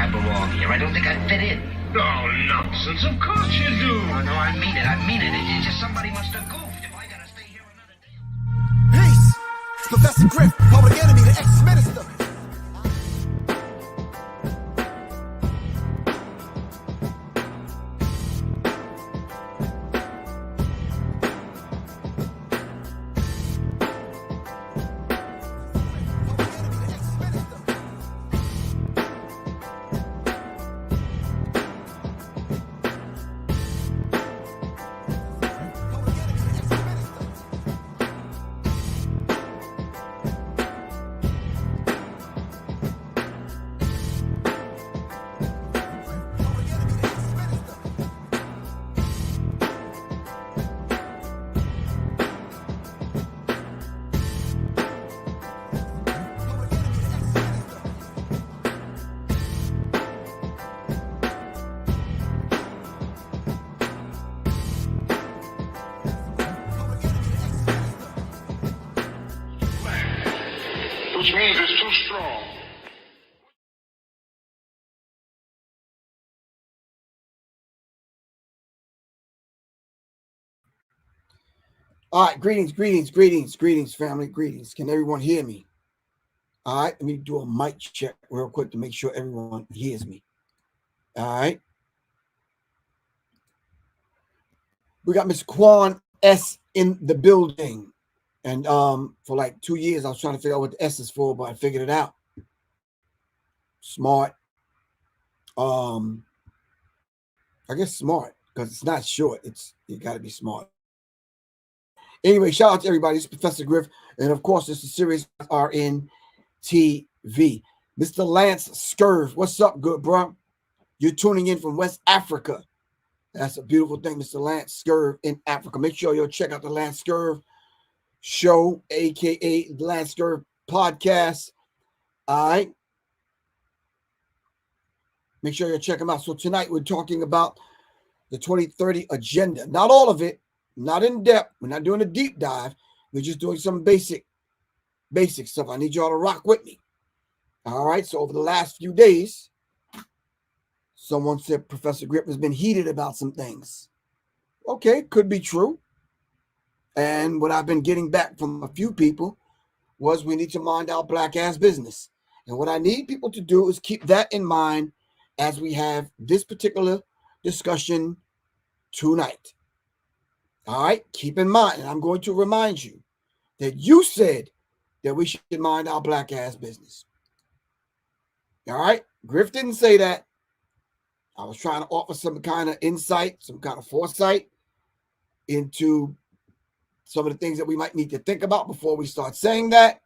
I belong here. I don't think I fit in. Oh, nonsense. Of course you do. Oh, no, I mean it. I mean it. It's just somebody must have goofed if I gotta stay here another day. Peace. It's Professor Griff, public enemy, the ex-minister. Which means it's too strong. All right, greetings, family, greetings. Can everyone hear me? All right, let me do a mic check real quick to make sure everyone hears me. All right. We got Miss Quan S in the building. And for like 2 years, I was trying to figure out what the S is for, but I figured it out. Smart. I guess smart, because it's not short. You got to be smart. Anyway, shout out to everybody. This is Professor Griff. And of course, this is Series RN TV. Mr. Lance Scurv. What's up, good bro? You're tuning in from West Africa. That's a beautiful thing, Mr. Lance Scurv in Africa. Make sure you'll check out the Lance Scurv show, aka Lance Scurv podcast. All right. Make sure you check them out. So tonight we're talking about the 2030 agenda. Not all of it, not in depth. We're not doing a deep dive. We're just doing some basic stuff. I need y'all to rock with me. All right. So over the last few days, someone said Professor Griff has been heated about some things. Okay, could be true. And what I've been getting back from a few people was we need to mind our black ass business. And what I need people to do is keep that in mind as we have this particular discussion tonight. All right, keep in mind, and I'm going to remind you that you said that we should mind our black ass business. All right, Griff didn't say that. I was trying to offer some kind of insight, some kind of foresight into some of the things that we might need to think about before we start saying that.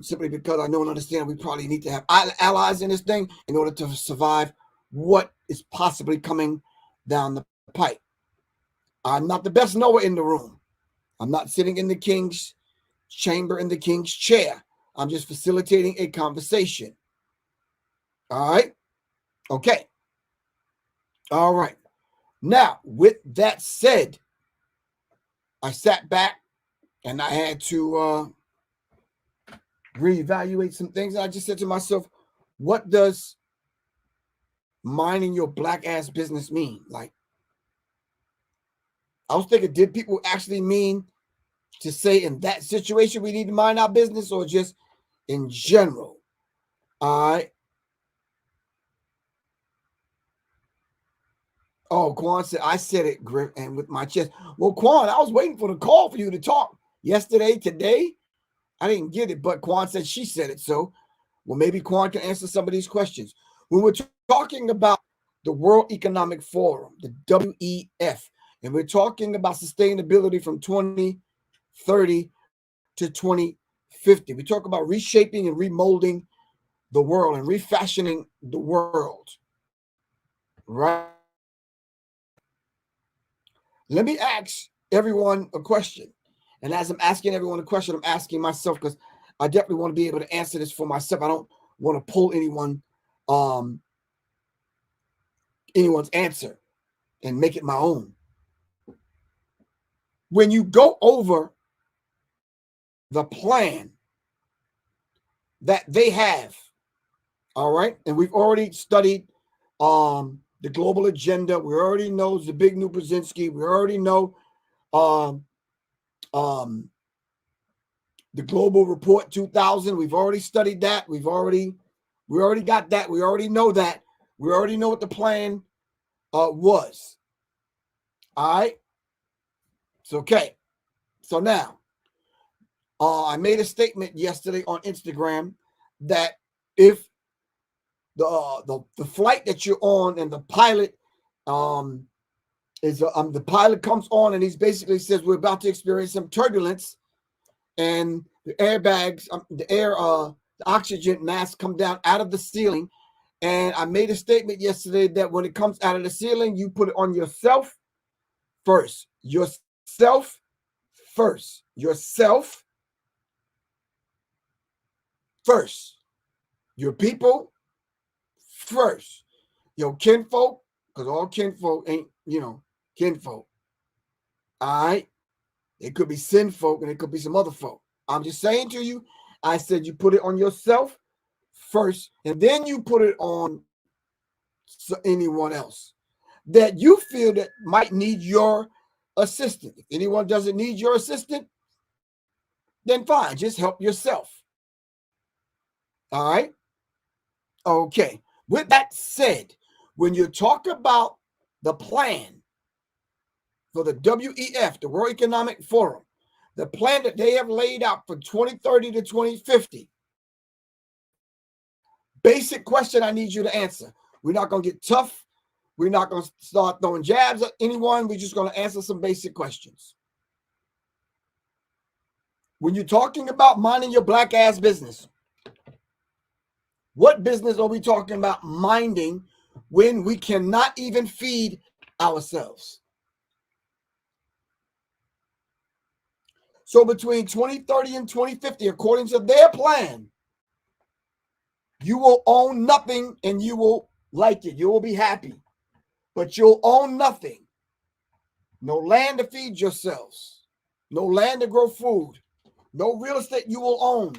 Simply because I know and understand we probably need to have allies in this thing in order to survive what is possibly coming down the pipe. I'm not the best knower in the room. I'm not sitting in the king's chamber in the king's chair. I'm just facilitating a conversation. All right. Okay. All right. Now, with that said, I sat back and I had to reevaluate some things. And I just said to myself, what does minding your black ass business mean? Like, I was thinking, did people actually mean to say in that situation we need to mind our business, or just in general? All right. Oh, Quan said, I said it, Griff, and with my chest. Well, Quan, I was waiting for the call for you to talk yesterday, today. I didn't get it, but Quan said she said it. So, well, maybe Quan can answer some of these questions. When we're talking about the World Economic Forum, the WEF, and we're talking about sustainability from 2030 to 2050, we talk about reshaping and remolding the world and refashioning the world, right? Let me ask everyone a question. And as I'm asking everyone a question, I'm asking myself, because I definitely want to be able to answer this for myself. I don't want to pull anyone's answer and make it my own. When you go over the plan that they have All right. And we've already studied the global agenda. We already know the big new Brzezinski. We already know um, the global report 2000. We've already studied that. We already got that. We already know that. We already know what the plan was. All right. It's okay. So now, I made a statement yesterday on Instagram that if the flight that you're on and the pilot the pilot comes on and he's basically says we're about to experience some turbulence and the airbags, the oxygen mask come down out of the ceiling. And I made a statement yesterday that when it comes out of the ceiling, you put it on yourself first. Yourself first. Yourself first. Your people first. Your kinfolk, because all kinfolk ain't, kinfolk. All right? It could be sinfolk and it could be some other folk. I'm just saying to you, I said you put it on yourself first, and then you put it on anyone else that you feel that might need your assistance. If anyone doesn't need your assistance, then fine, just help yourself. All right? Okay. With that said, when you talk about the plan for the WEF, the World Economic Forum, the plan that they have laid out for 2030 to 2050, basic question I need you to answer. We're not going to get tough. We're not going to start throwing jabs at anyone. We're just going to answer some basic questions. When you're talking about minding your black ass business, what business are we talking about minding when we cannot even feed ourselves? So between 2030 and 2050, according to their plan, you will own nothing and you will like it. You will be happy, but you'll own nothing. No land to feed yourselves, no land to grow food, no real estate you will own.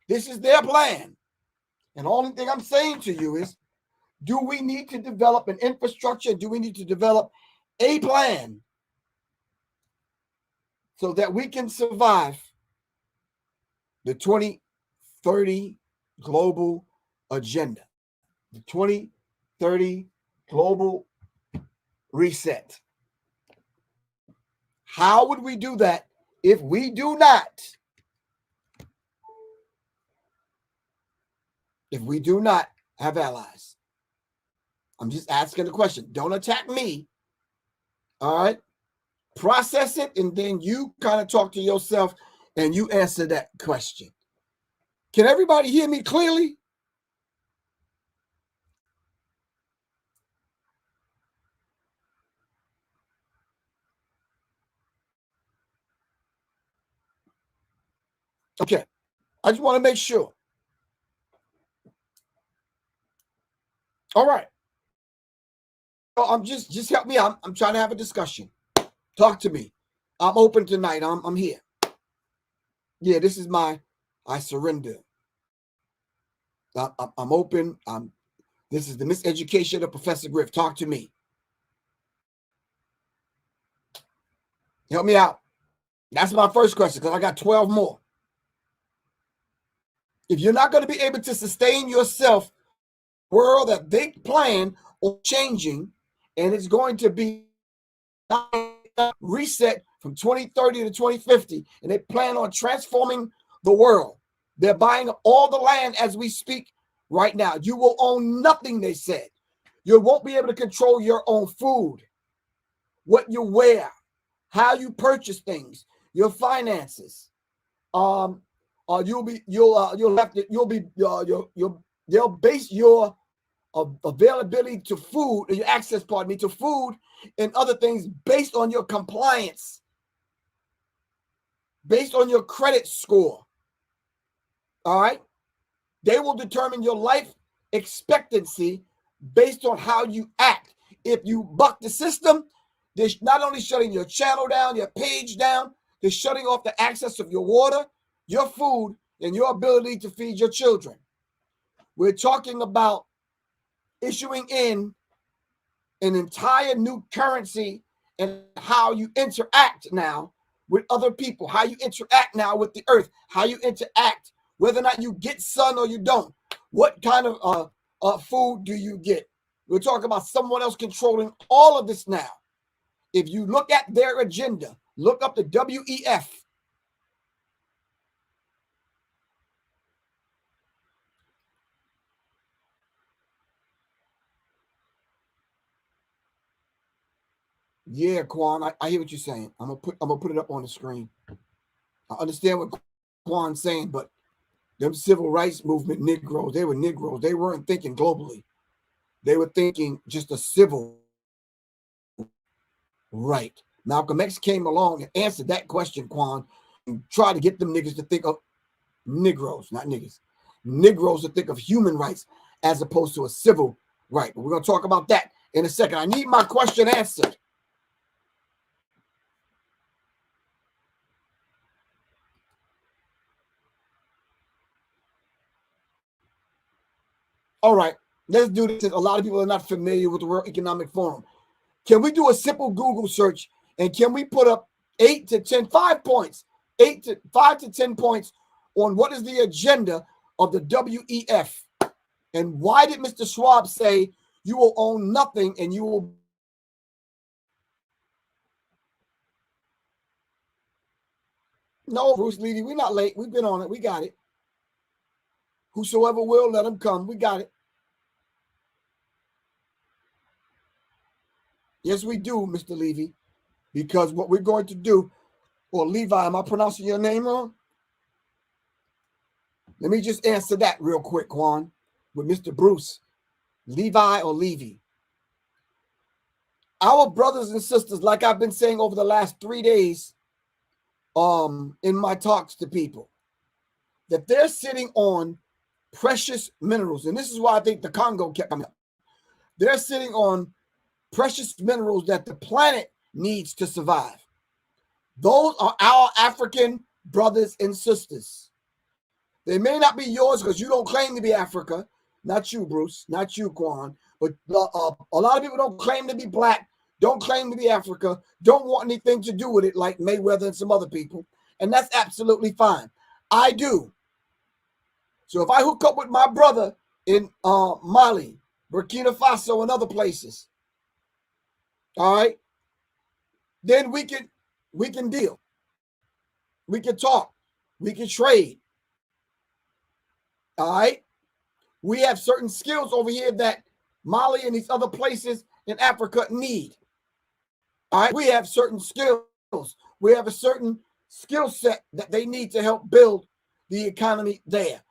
This is their plan. And the only thing I'm saying to you is, do we need to develop an infrastructure? Do we need to develop a plan so that we can survive the 2030 global agenda, the 2030 global reset? How would we do that if we do not have allies? I'm just asking the question. Don't attack me. All right? Process it, and then you kind of talk to yourself and you answer that question. Can everybody hear me clearly? Okay. I just want to make sure. All right. I'm just help me out. I'm trying to have a discussion. Talk to me. I'm open tonight. I'm here. Yeah, this is I surrender. I'm open. This is the miseducation of Professor Griff. Talk to me. Help me out. That's my first question, because I got 12 more. If you're not going to be able to sustain yourself, world that they plan on changing, and it's going to be reset from 2030 to 2050, and they plan on transforming the world. They're buying up all the land as we speak right now. You will own nothing, they said. You won't be able to control your own food, what you wear, how you purchase things, your finances. They'll base your availability to food, your access, to food and other things based on your compliance, based on your credit score. All right. They will determine your life expectancy based on how you act. If you buck the system, they're not only shutting your channel down, your page down, they're shutting off the access of your water, your food, and your ability to feed your children. We're talking about issuing in an entire new currency and how you interact now with other people, how you interact now with the earth, how you interact, whether or not you get sun or you don't. What kind of food do you get? We're talking about someone else controlling all of this now. If you look at their agenda, look up the WEF. Yeah, Quan, I hear what you're saying. I'm gonna put it up on the screen. I understand what Quan's saying, but them civil rights movement Negroes, they were Negroes. They weren't thinking globally. They were thinking just a civil right. Malcolm X came along and answered that question, Quan, and tried to get them niggas to think of Negroes, not niggas. Negroes to think of human rights as opposed to a civil right. But we're going to talk about that in a second. I need my question answered. All right, let's do this. A lot of people are not familiar with the World Economic Forum. Can we do a simple Google search and can we put up 5 points, 5 to 10 points on what is the agenda of the WEF? And why did Mr. Schwab say you will own nothing and you will? No, Bruce Levy, we're not late. We've been on it. We got it. Whosoever will, let him come. We got it. Yes, we do, Mr. Levy, because what we're going to do, or Levi, am I pronouncing your name wrong? Let me just answer that real quick, Juan, with Mr. Bruce. Levi or Levy. Our brothers and sisters, like I've been saying over the last 3 days, in my talks to people, that they're sitting on precious minerals. And this is why I think the Congo kept coming up. They're sitting on precious minerals that the planet needs to survive. Those are our African brothers and sisters. They may not be yours because you don't claim to be Africa. Not you, Bruce. Not you, Quan. But a lot of people don't claim to be black, don't claim to be Africa, don't want anything to do with it like Mayweather and some other people. And that's absolutely fine. I do. So if I hook up with my brother in Mali, Burkina Faso, and other places, all right, then we can deal. We can talk. We can trade. All right. We have certain skills over here that Mali and these other places in Africa need. All right. We have certain skills. We have a certain skill set that they need to help build the economy there.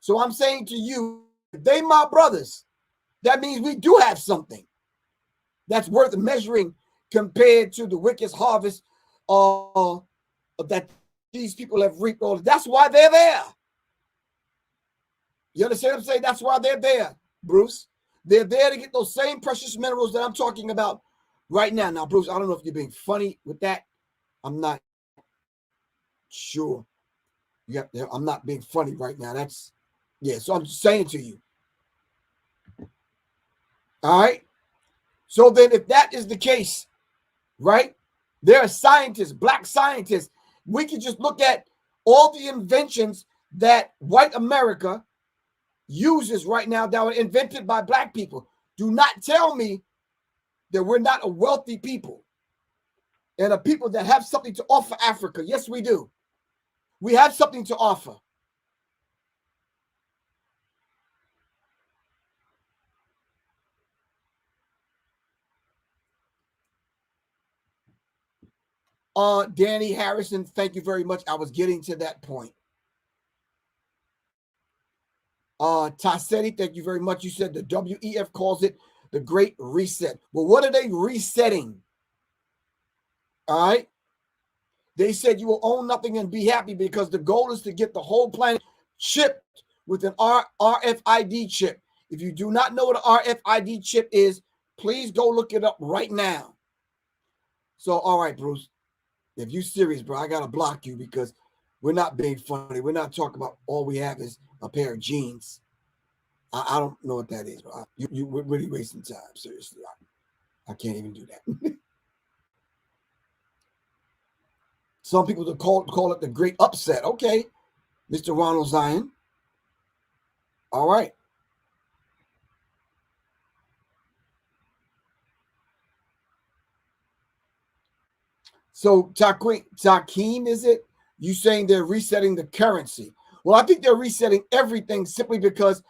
So I'm saying to you, if they my brothers, that means we do have something that's worth measuring compared to the wickedest harvest that these people have reaped. That's why they're there. You understand what I'm saying? That's why they're there, Bruce. They're there to get those same precious minerals that I'm talking about right now. Now, Bruce, I don't know if you're being funny with that. I'm not sure. Yeah, I'm not being funny right now. So I'm just saying to you. All right. So then if that is the case, right, there are scientists, black scientists. We can just look at all the inventions that white America uses right now that were invented by black people. Do not tell me that we're not a wealthy people and a people that have something to offer Africa. Yes, we do. We have something to offer. Danny Harrison, thank you very much. I was getting to that point. Tassetti, thank you very much. You said the WEF calls it the Great Reset. Well, what are they resetting? All right. They said you will own nothing and be happy because the goal is to get the whole planet chipped with an RFID chip. If you do not know what an RFID chip is, please go look it up right now. So, all right, Bruce, if you're serious, bro, I got to block you because we're not being funny. We're not talking about all we have is a pair of jeans. I don't know what that is, but you were really wasting time. Seriously, I can't even do that. Some people would call it the great upset. Okay, Mr. Ronald Zion. All right. So Takeem, is it? You saying they're resetting the currency? Well, I think they're resetting everything simply because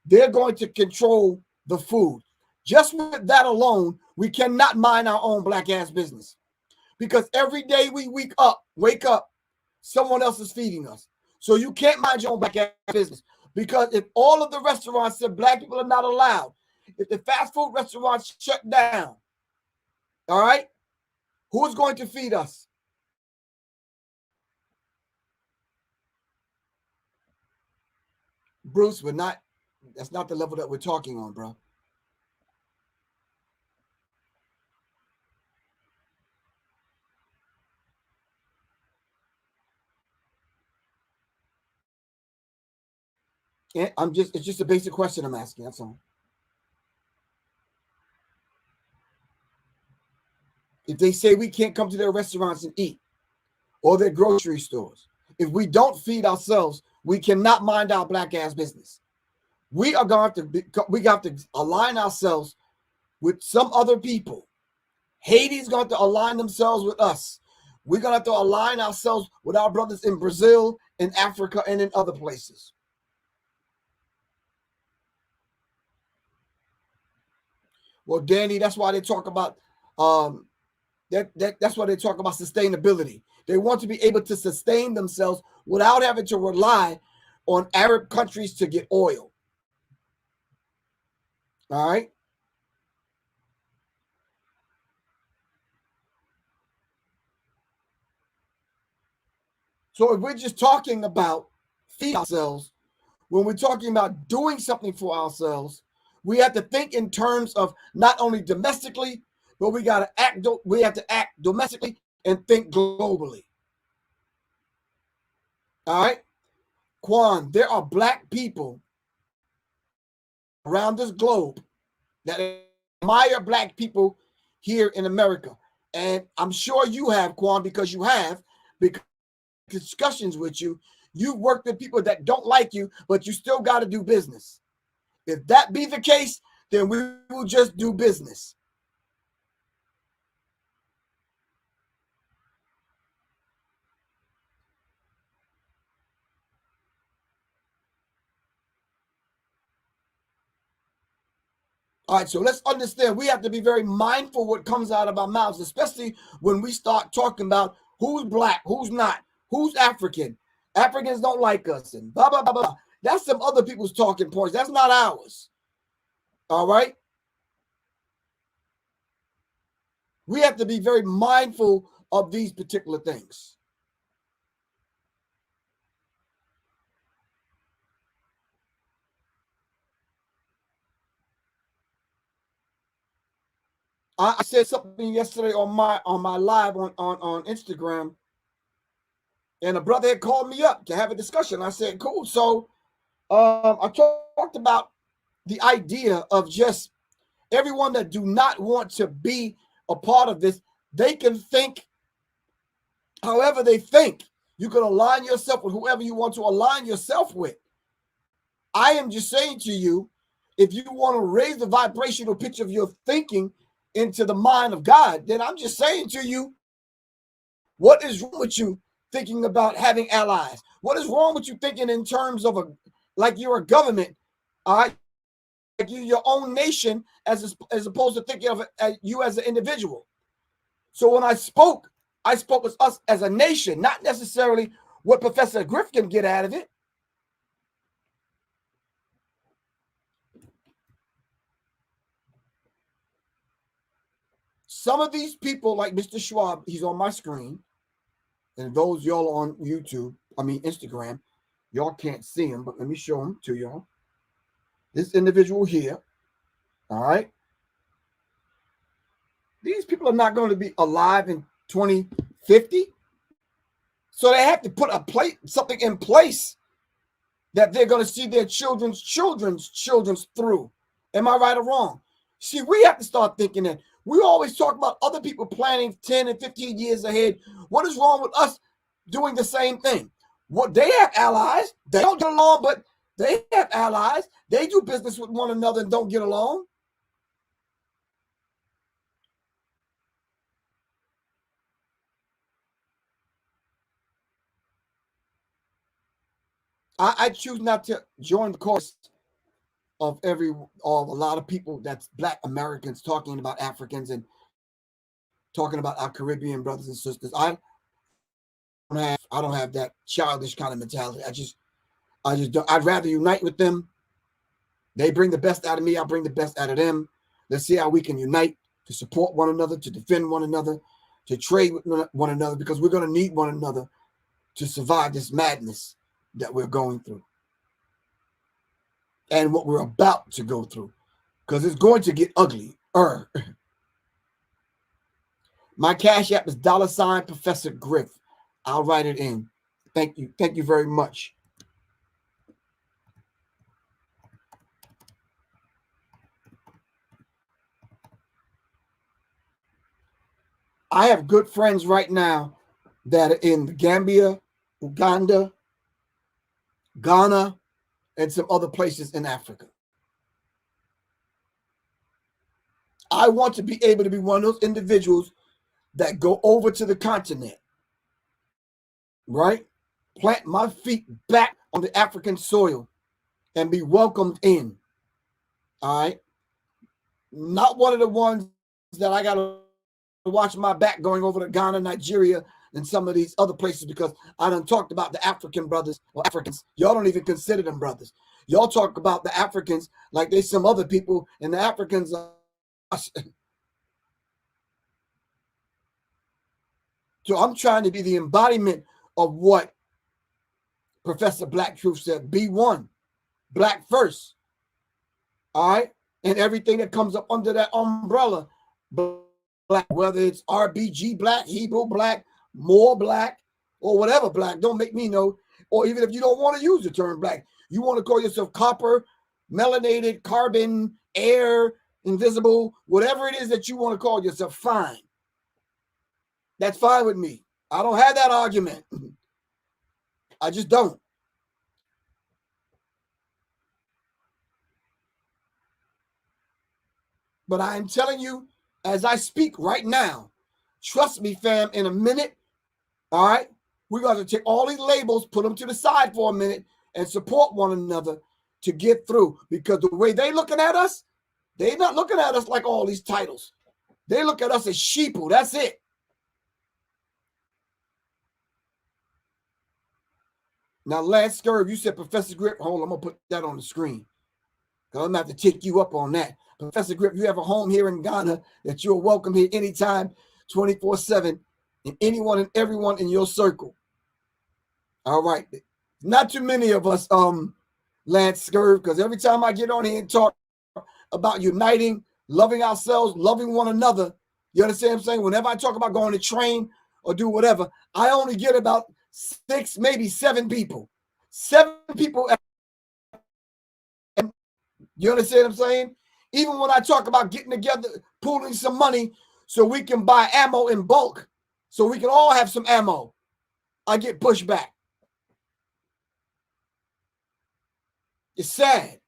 they're going to control the food. Just with that alone, we cannot mind our own black ass business. Because every day we wake up, someone else is feeding us. So you can't mind your own black ass business. Because if all of the restaurants said black people are not allowed, if the fast food restaurants shut down, all right, who's going to feed us? Bruce, that's not the level that we're talking on, bro. It's just a basic question I'm asking. That's all. If they say we can't come to their restaurants and eat or their grocery stores, if we don't feed ourselves, we cannot mind our black ass business. We got to align ourselves with some other people. Haiti's going to align themselves with us. We're going to have to align ourselves with our brothers in Brazil, in Africa, and in other places. Well, Danny, that's why they talk about that's why they talk about sustainability. They want to be able to sustain themselves without having to rely on Arab countries to get oil. All right. So if we're just talking about feeding ourselves, when we're talking about doing something for ourselves, we have to think in terms of not only domestically, but we have to act domestically and think globally. All right. Quan, there are black people around this globe that admire black people here in America. And I'm sure you have, Quan, because discussions with you. You've worked with people that don't like you, but you still got to do business. If that be the case, then we will just do business. All right, so let's understand we have to be very mindful what comes out of our mouths, especially when we start talking about who's black, who's not, who's African. Africans don't like us, and blah, blah, blah, blah. That's some other people's talking points. That's not ours. All right? We have to be very mindful of these particular things. I said something yesterday on my live on Instagram, and a brother had called me up to have a discussion. I said, cool. So I talked about the idea of just everyone that do not want to be a part of this, they can think however they think. You can align yourself with whoever you want to align yourself with. I am just saying to you, if you want to raise the vibrational pitch of your thinking into the mind of God, then I'm just saying to you, what is wrong with you thinking about having allies? What is wrong with you thinking in terms of like you're a government, all right? Like you're your own nation as opposed to thinking of you as an individual. So when I spoke with us as a nation, not necessarily what Professor Griff can get out of it. Some of these people, like Mr. Schwab, he's on my screen. And those y'all on Instagram, y'all can't see him, but let me show him to y'all. This individual here, all right? These people are not going to be alive in 2050. So they have to put something in place that they're going to see their children's through. Am I right or wrong? See, we have to start thinking that. We always talk about other people planning 10 and 15 years ahead. What is wrong with us doing the same thing? What, they have allies. They don't get along, but they have allies. They do business with one another and don't get along. I choose not to join the chorus of a lot of people that's Black Americans talking about Africans and talking about our Caribbean brothers and sisters. I don't have that childish kind of mentality. I just don't. I'd rather unite with them. They bring the best out of me. I bring the best out of them. Let's see how we can unite to support one another, to defend one another, to trade with one another, because we're going to need one another to survive this madness that we're going through and what we're about to go through, because it's going to get ugly. My Cash App is $ Professor Griff. I'll write it in. Thank you. Thank you very much. I have good friends right now that are in Gambia, Uganda, Ghana, and some other places in Africa. I want to be able to be one of those individuals that go over to the continent, right? Plant my feet back on the African soil and be welcomed in. All right. Not one of the ones that I got to watch my back going over to Ghana, Nigeria, and some of these other places, because I done talked about the African brothers or Africans. Y'all don't even consider them brothers. Y'all talk about the Africans like they some other people, and the Africans are. So I'm trying to be the embodiment of what Professor Black Truth said. Be one, Black first. All right. And everything that comes up under that umbrella, Black, whether it's RBG Black, Hebrew Black, more Black, or whatever Black, don't make me know. Or even if you don't want to use the term Black, you want to call yourself copper, melanated, carbon, air, invisible, whatever it is that you want to call yourself, fine. That's fine with me. I don't have that argument. I just don't. But I am telling you, as I speak right now, trust me, fam, in a minute, all right, we're going to take all these labels, put them to the side for a minute, and support one another to get through. Because the way they looking at us, they're not looking at us like all these titles. They look at us as sheeple. That's it. Now, Lance Scurv, you said Professor Grip. Hold on, I'm going to put that on the screen, because I'm going to have to take you up on that. Professor Grip, you have a home here in Ghana that you're welcome here anytime, 24/7, and anyone and everyone in your circle. All right. Not too many of us, Lance Scurv, because every time I get on here and talk about uniting, loving ourselves, loving one another, you understand what I'm saying? Whenever I talk about going to train or do whatever, I only get about 6, maybe 7 people. 7 people. You understand what I'm saying? Even when I talk about getting together, pooling some money so we can buy ammo in bulk, so we can all have some ammo, I get pushed back. It's sad.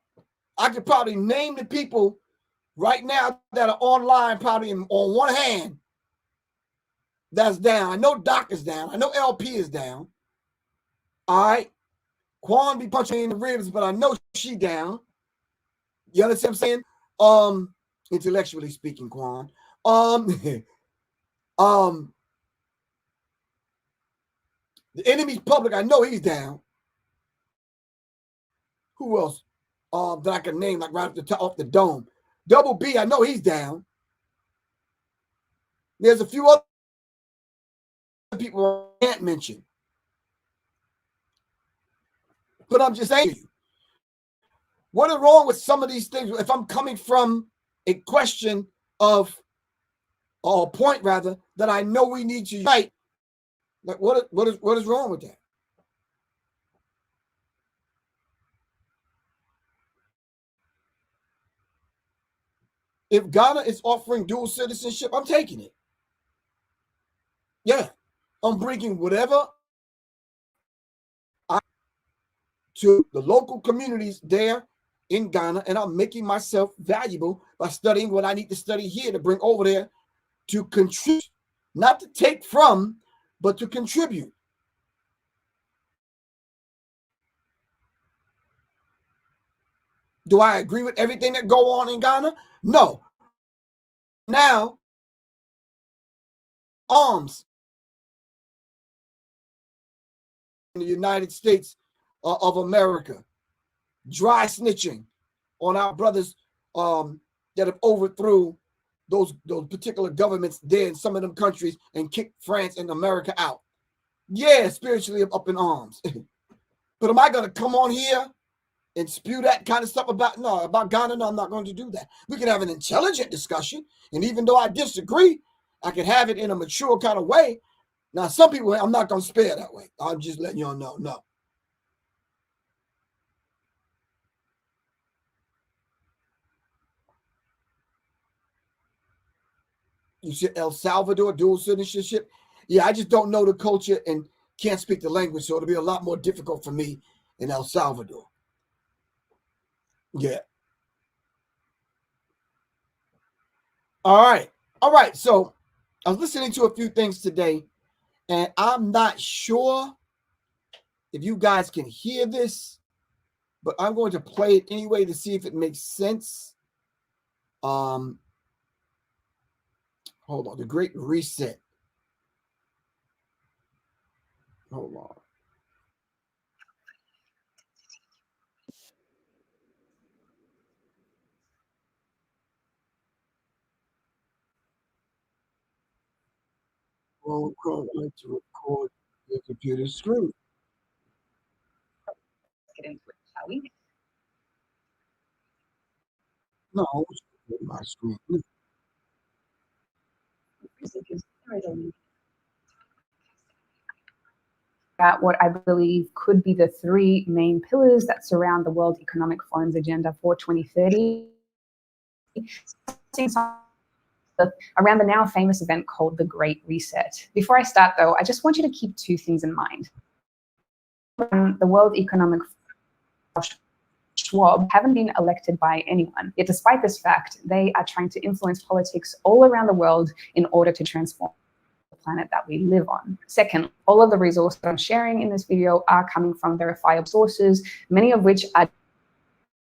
I could probably name the people right now that are online, probably on one hand, that's down. I know Doc is down. I know LP is down. All right. Quan be punching me in the ribs, but I know she down. You understand what I'm saying? Intellectually speaking, Quan. The enemy's public, I know he's down. Who else? That I can name, like right off the top, off the dome. Double B, I know he's down. There's a few other people I can't mention. But I'm just saying to you, what is wrong with some of these things? If I'm coming from a question of, or a point rather, that I know we need to unite, like what is wrong with that? If Ghana is offering dual citizenship, I'm taking it. Yeah, I'm bringing whatever to the local communities there in Ghana, and I'm making myself valuable by studying what I need to study here to bring over there to contribute, not to take from, but to contribute. Do I agree with everything that go on in Ghana? No. Now, arms in the United States of America, dry snitching on our brothers that have overthrew those particular governments there in some of them countries and kicked France and America out. Yeah, spiritually I'm up in arms. But am I going to come on here and spew that kind of stuff about Ghana? No, I'm not going to do that. We can have an intelligent discussion, and even though I disagree, I can have it in a mature kind of way. Now, some people, I'm not going to spare that way. I'm just letting y'all know. No. You said El Salvador, dual citizenship. Yeah, I just don't know the culture and can't speak the language, so it'll be a lot more difficult for me in El Salvador. Yeah. All right. So I was listening to a few things today, and I'm not sure if you guys can hear this, but I'm going to play it anyway to see if it makes sense. Hold on. The Great Reset. Hold on. Well, I'd like to record the computer screen. Get into it, shall we? No, my screen. At what I believe could be the three main pillars that surround the World Economic Forum's agenda for 2030. Around the now famous event called the Great Reset. Before I start, though, I just want you to keep two things in mind. The World Economic Forum, Schwab, haven't been elected by anyone. Yet despite this fact, they are trying to influence politics all around the world in order to transform the planet that we live on. Second, all of the resources I'm sharing in this video are coming from verifiable sources, many of which are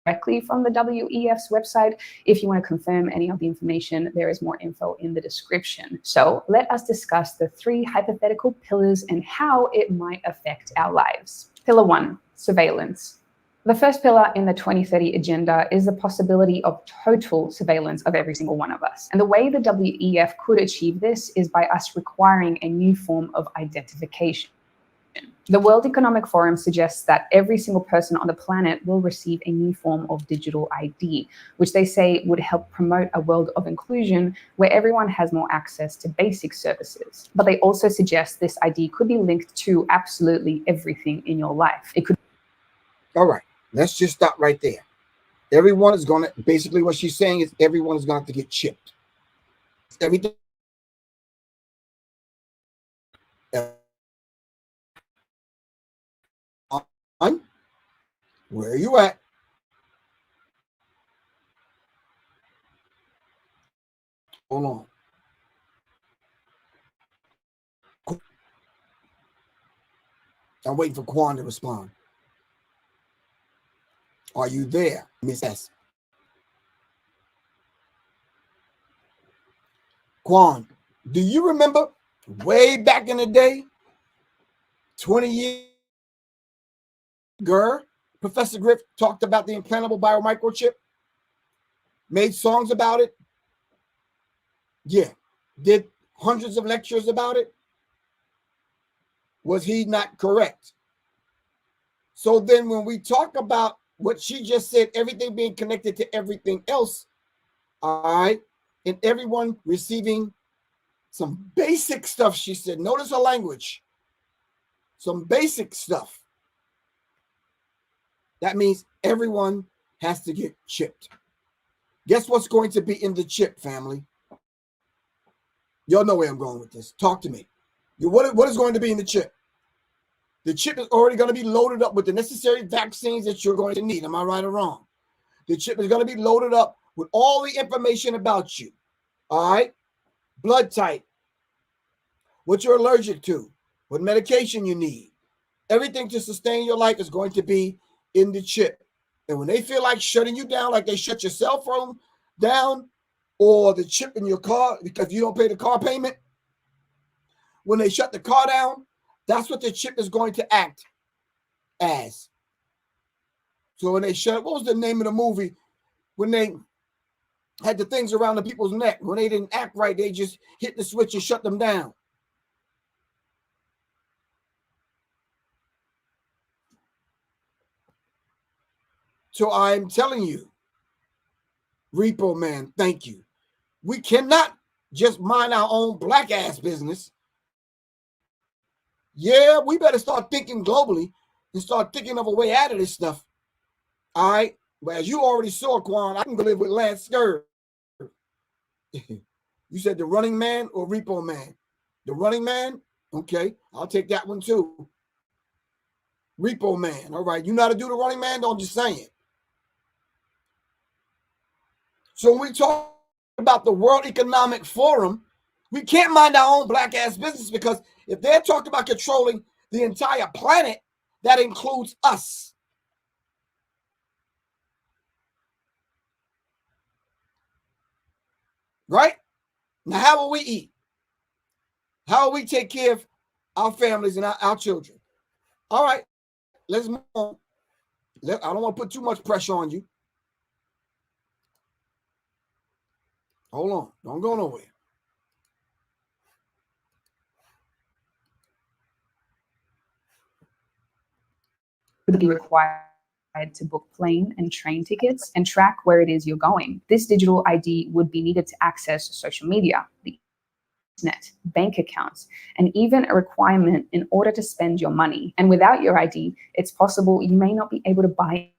directly from the WEF's website. If you want to confirm any of the information, there is more info in the description. So let us discuss the three hypothetical pillars and how it might affect our lives. Pillar 1, surveillance. The first pillar in the 2030 agenda is the possibility of total surveillance of every single one of us. And the way the WEF could achieve this is by us requiring a new form of identification. The World Economic Forum suggests that every single person on the planet will receive a new form of digital ID, which they say would help promote a world of inclusion where everyone has more access to basic services. But they also suggest this ID could be linked to absolutely everything in your life. It could. All right, let's just stop right there. Everyone is going to, basically what she's saying is everyone is going to have to get chipped. Everything. Where are you at? Hold on. I'm waiting for Quan to respond. Are you there, Miss S? Quan, do you remember way back in the day, 20 years ago, Professor Griff talked about the implantable biomicrochip, made songs about it? Yeah. Did hundreds of lectures about it? Was he not correct? So then when we talk about what she just said, everything being connected to everything else, all right, and everyone receiving some basic stuff, she said, notice her language, some basic stuff. That means everyone has to get chipped. Guess what's going to be in the chip, family? Y'all know where I'm going with this. Talk to me. What is going to be in the chip? The chip is already going to be loaded up with the necessary vaccines that you're going to need. Am I right or wrong? The chip is going to be loaded up with all the information about you. All right? Blood type, what you're allergic to, what medication you need. Everything to sustain your life is going to be in the chip. And when they feel like shutting you down, like they shut your cell phone down or the chip in your car because you don't pay the car payment, when they shut the car down, that's what the chip is going to act as. So when they shut, what was the name of the movie? When they had the things around the people's neck, when they didn't act right, they just hit the switch and shut them down. So I'm telling you, Repo Man, thank you. We cannot just mind our own black ass business. Yeah, we better start thinking globally and start thinking of a way out of this stuff. All right. But as you already saw, Quan, I can go live with Lance Skirr. You said the running man or Repo Man? The running man? Okay, I'll take that one too. Repo Man. All right. You know how to do the running man? Don't just say it. So when we talk about the World Economic Forum, we can't mind our own black ass business because if they're talking about controlling the entire planet, that includes us. Right? Now, how will we eat? How will we take care of our families and our children? All right, let's move on. I don't want to put too much pressure on you. Hold on. Don't go nowhere. Would be required to book plane and train tickets and track where it is you're going. This digital ID would be needed to access social media, the internet, bank accounts, and even a requirement in order to spend your money. And without your ID, it's possible you may not be able to buy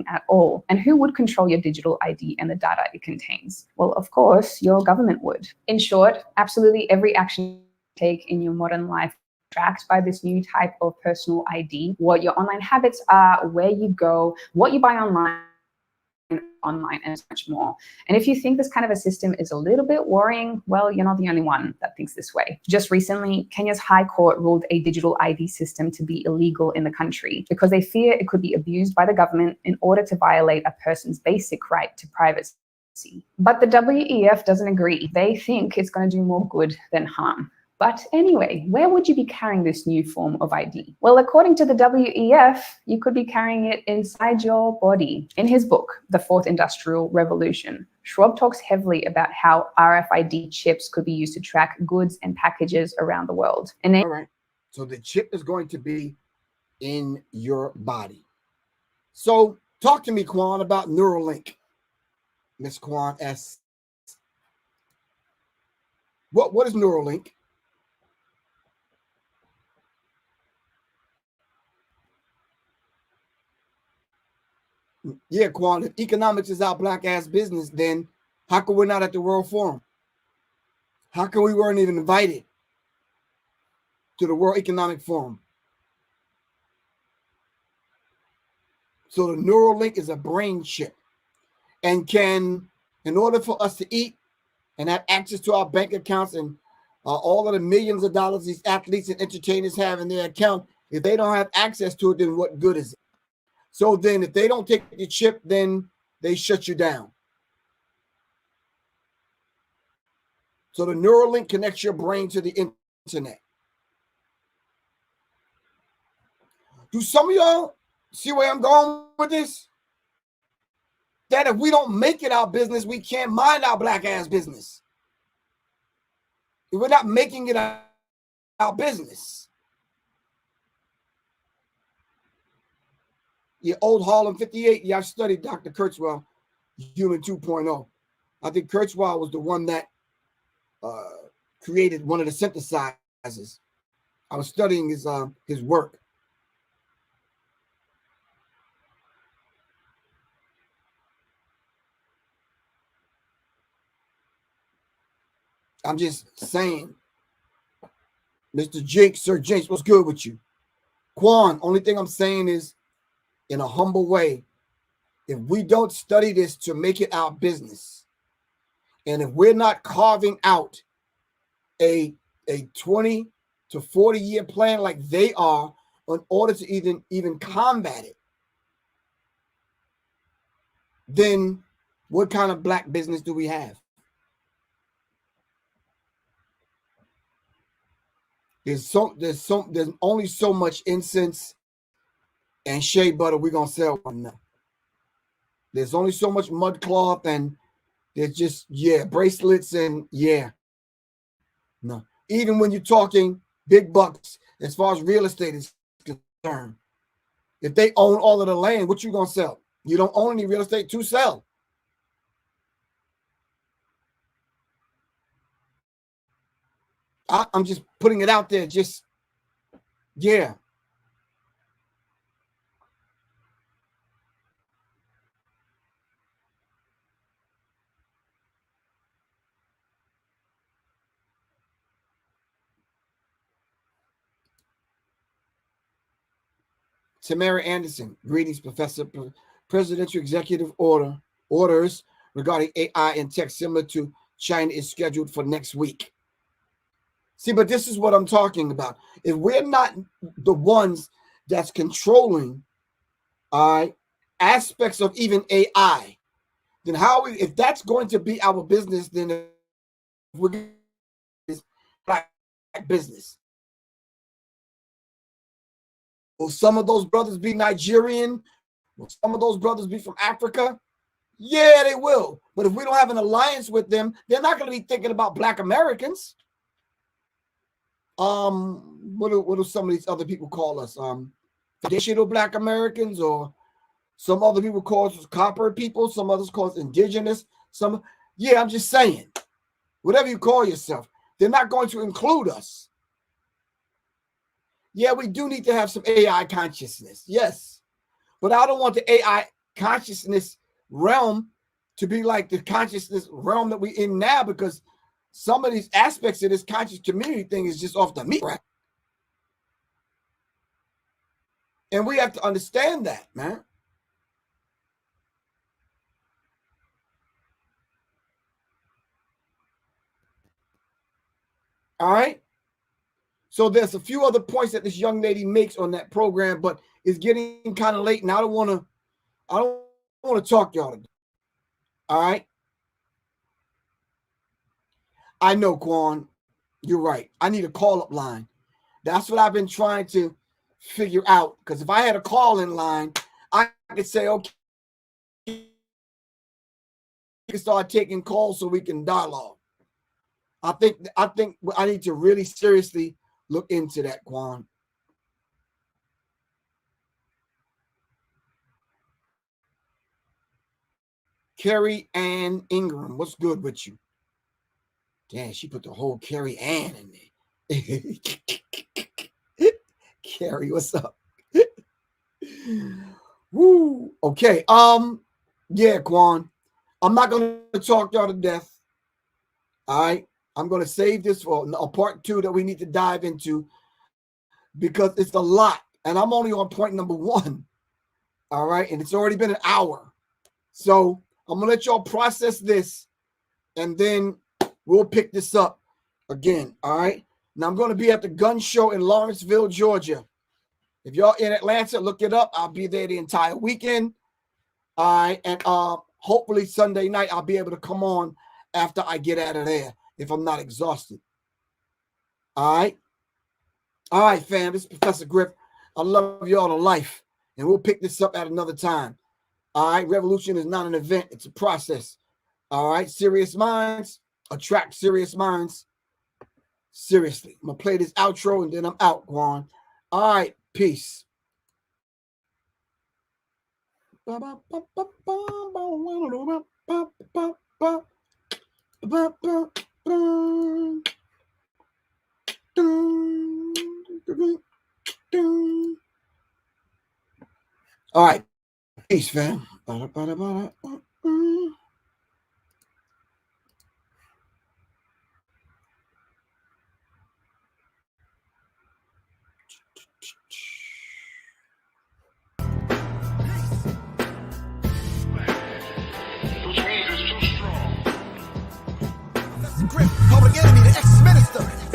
at all. And who would control your digital ID and the data it contains? Well, of course, your government would. In short, absolutely every action you take in your modern life tracked by this new type of personal ID, what your online habits are, where you go, what you buy online, and so much more. And if you think this kind of a system is a little bit worrying, well, you're not the only one that thinks this way. Just recently, Kenya's High Court ruled a digital ID system to be illegal in the country because they fear it could be abused by the government in order to violate a person's basic right to privacy. But the WEF doesn't agree. They think it's going to do more good than harm. But anyway, where would you be carrying this new form of ID? Well, according to the WEF, you could be carrying it inside your body. In his book, The Fourth Industrial Revolution, Schwab talks heavily about how RFID chips could be used to track goods and packages around the world. And all right, so the chip is going to be in your body. So talk to me, Quan, about Neuralink. Miss Quan S. What is Neuralink? Yeah, Quan, if economics is our black ass business, then how come we're not at the World Forum? How come we weren't even invited to the World Economic Forum? So the Neuralink is a brain chip and can, in order for us to eat and have access to our bank accounts and all of the millions of dollars these athletes and entertainers have in their account, if they don't have access to it, then what good is it? So then if they don't take the chip, then they shut you down. So the Neuralink connects your brain to the internet. Do some of y'all see where I'm going with this? That if we don't make it our business, we can't mind our black ass business. If we're not making it our business. Yeah, Old Harlem 58. Yeah, I studied Dr. Kurzweil, Human 2.0. I think Kurzweil was the one that created one of the synthesizers. I was studying his work. I'm just saying, Mr. Jinx, Sir Jinx, what's good with you? Quan, only thing I'm saying is, in a humble way, if we don't study this to make it our business, and if we're not carving out a 20 to 40 year plan like they are in order to even combat it, then what kind of black business do we have? There's only so much incense and shea butter we're gonna sell one now. There's only so much mud cloth, and there's just bracelets, and no. Even when you're talking big bucks as far as real estate is concerned, if they own all of the land, what you gonna sell? You don't own any real estate to sell. I'm just putting it out there. Just Tamara Anderson, greetings, Professor. Presidential executive orders regarding AI and tech similar to China is scheduled for next week. See, but this is what I'm talking about. If we're not the ones that's controlling aspects of even AI, then if that's going to be our business, then we're black business. Will some of those brothers be Nigerian? Will some of those brothers be from Africa? Yeah, they will. But if we don't have an alliance with them, they're not going to be thinking about black Americans. What do some of these other people call us? Traditional black Americans, or some other people call us copper people, some others call us indigenous. I'm just saying, whatever you call yourself, they're not going to include us. Yeah, we do need to have some AI consciousness. Yes. But I don't want the AI consciousness realm to be like the consciousness realm that we're in now, because some of these aspects of this conscious community thing is just off the meat rack. And we have to understand that, man. All right. So there's a few other points that this young lady makes on that program, but it's getting kind of late, and I don't want to talk to y'all today. All right. I know, Quan, you're right. I need a call-up line. That's what I've been trying to figure out. Because if I had a call-in line, I could say, okay, we can start taking calls so we can dialogue. I think I need to really seriously look into that, Quan. Carrie Ann Ingram, what's good with you? Damn, she put the whole Carrie Ann in there. Carrie, what's up? Woo. Okay. Yeah, Quan. I'm not gonna talk y'all to death. All right. I'm gonna save this for a part 2 that we need to dive into, because it's a lot. And I'm only on point number 1. All right. And it's already been an hour. So I'm gonna let y'all process this, and then we'll pick this up again. All right. Now I'm going to be at the gun show in Lawrenceville, Georgia. If y'all in Atlanta, look it up. I'll be there the entire weekend. All right. And hopefully Sunday night I'll be able to come on after I get out of there, if I'm not exhausted. All right. All right, fam. This is Professor Griff. I love y'all to life. And we'll pick this up at another time. All right. Revolution is not an event. It's a process. All right. Serious minds attract serious minds. Seriously. I'm going to play this outro and then I'm out, Quan. All right. Peace. All right. Peace, fam. ex-minister.